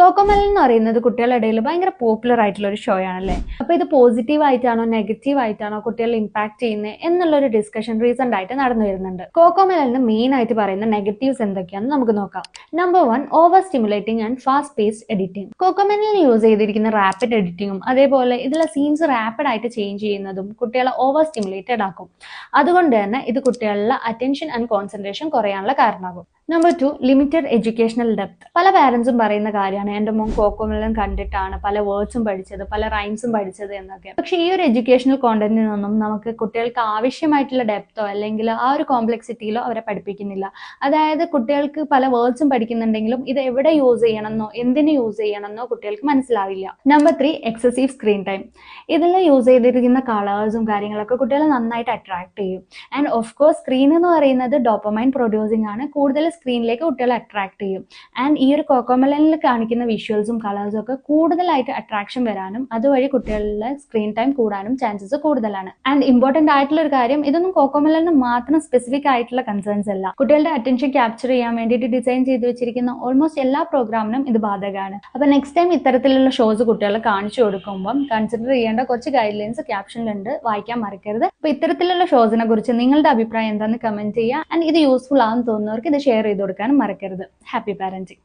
കോക്കോമെലൻ എന്ന് പറയുന്നത് കുട്ടികളുടെ ഇടയിൽ ഭയങ്കര പോപ്പുലർ ആയിട്ടുള്ള ഒരു ഷോ ആണല്ലേ. അപ്പൊ ഇത് പോസിറ്റീവ് ആയിട്ടാണോ നെഗറ്റീവ് ആയിട്ടാണോ കുട്ടികളെ ഇമ്പാക്ട് ചെയ്യുന്നത് എന്നുള്ള ഒരു ഡിസ്കഷൻ റീസെന്റ് ആയിട്ട് നടന്നു വരുന്നുണ്ട്. കോക്കോമെലന് മെയിൻ ആയിട്ട് പറയുന്ന നെഗറ്റീവ്സ് എന്തൊക്കെയാണെന്ന് നമുക്ക് നോക്കാം. Number 1, over stimulating and fast paced editing. കോക്കോമെലനിൽ യൂസ് ചെയ്തിരിക്കുന്ന റാപ്പിഡ് എഡിറ്റിംഗും അതേപോലെ ഇതിലെ സീൻസ് റാപ്പിഡ് ആയിട്ട് ചേഞ്ച് ചെയ്യുന്നതും കുട്ടികളെ ഓവർ സ്റ്റിമുലേറ്റഡ് ആക്കും. അതുകൊണ്ട് തന്നെ ഇത് കുട്ടികളുടെ അറ്റൻഷൻ ആൻഡ് കോൺസെൻട്രേഷൻ കുറയാനുള്ള കാരണമാകും. Number 2, limited educational depth. പല പാരന്റ്സും പറയുന്ന കാര്യമാണ് എൻ്റെ മോൻ കോക്കോമെലൻ കണ്ടിട്ടാണ് പല വേർഡ്സും പഠിച്ചത്, പല റൈംസും പഠിച്ചത് എന്നൊക്കെ. പക്ഷേ ഈ ഒരു എഡ്യൂക്കേഷണൽ കോണ്ടന്റിൽ നിന്നും നമുക്ക് കുട്ടികൾക്ക് ആവശ്യമായിട്ടുള്ള ഡെപ്തോ അല്ലെങ്കിൽ ആ ഒരു കോംപ്ലക്സിറ്റിയിലോ അവരെ പഠിപ്പിക്കുന്നില്ല. അതായത് കുട്ടികൾക്ക് പല വേർഡ്സും പഠിക്കുന്നുണ്ടെങ്കിലും ഇത് എവിടെ യൂസ് ചെയ്യണമെന്നോ എന്തിനു യൂസ് ചെയ്യണമെന്നോ കുട്ടികൾക്ക് മനസ്സിലാവില്ല. Number 3, excessive screen time. ഇതിൽ യൂസ് ചെയ്തിരിക്കുന്ന കളേഴ്സും കാര്യങ്ങളൊക്കെ കുട്ടികളെ നന്നായിട്ട് അട്രാക്ട് ചെയ്യും. ആൻഡ് ഓഫ് കോഴ്സ് സ്ക്രീൻ എന്ന് പറയുന്നത് ഡോപ്പമൈൻ പ്രൊഡ്യൂസിംഗ് ആണ്. കൂടുതൽ സ്ക്രീനിലേക്ക് കുട്ടികളെ അട്രാക്ട് ചെയ്യും. ആൻഡ് ഈ ഒരു കോക്കോമെലനിൽ കാണിക്കുന്ന വിഷ്വൽസും കളേഴ്സും ഒക്കെ കൂടുതലായിട്ട് അട്രാക്ഷൻ വരാനും അതുവഴി കുട്ടികളുടെ സ്ക്രീൻ ടൈം കൂടാനും ചാൻസസ് കൂടുതലാണ്. ആൻഡ് ഇമ്പോർട്ടന്റ് ആയിട്ടുള്ള ഒരു കാര്യം, ഇതൊന്നും കോക്കോമെലന് മാത്രം സ്പെസിഫിക് ആയിട്ടുള്ള കൺസേൺസ് അല്ല. കുട്ടികളുടെ അറ്റൻഷൻ ക്യാപ്ചർ ചെയ്യാൻ വേണ്ടിയിട്ട് ഡിസൈൻ ചെയ്ത് വെച്ചിരിക്കുന്ന ഓൾമോസ്റ്റ് എല്ലാ പ്രോഗ്രാമിനും ഇത് ബാധകമാണ്. അപ്പൊ നെക്സ്റ്റ് ടൈം ഇത്തരത്തിലുള്ള ഷോസ് കുട്ടികളെ കാണിച്ചു കൊടുക്കുമ്പോൾ കൺസിഡർ ചെയ്യേണ്ട കുറച്ച് ഗൈഡ് ലൈൻസ് ക്യാപ്ഷനിലുണ്ട്, വായിക്കാൻ മറക്കരുത്. അപ്പൊ ഇത്തരത്തിലുള്ള ഷോസിനെ കുറിച്ച് നിങ്ങളുടെ അഭിപ്രായം എന്താണെന്ന് കമന്റ് ചെയ്യുക. ആൻഡ് ഇത് യൂസ്ഫുൾ ആണെന്ന് തോന്നുന്നവർക്ക് ഇത് ഷെയർ ചെയ്ത് കൊടുക്കാനും മറക്കരുത്. Happy parenting.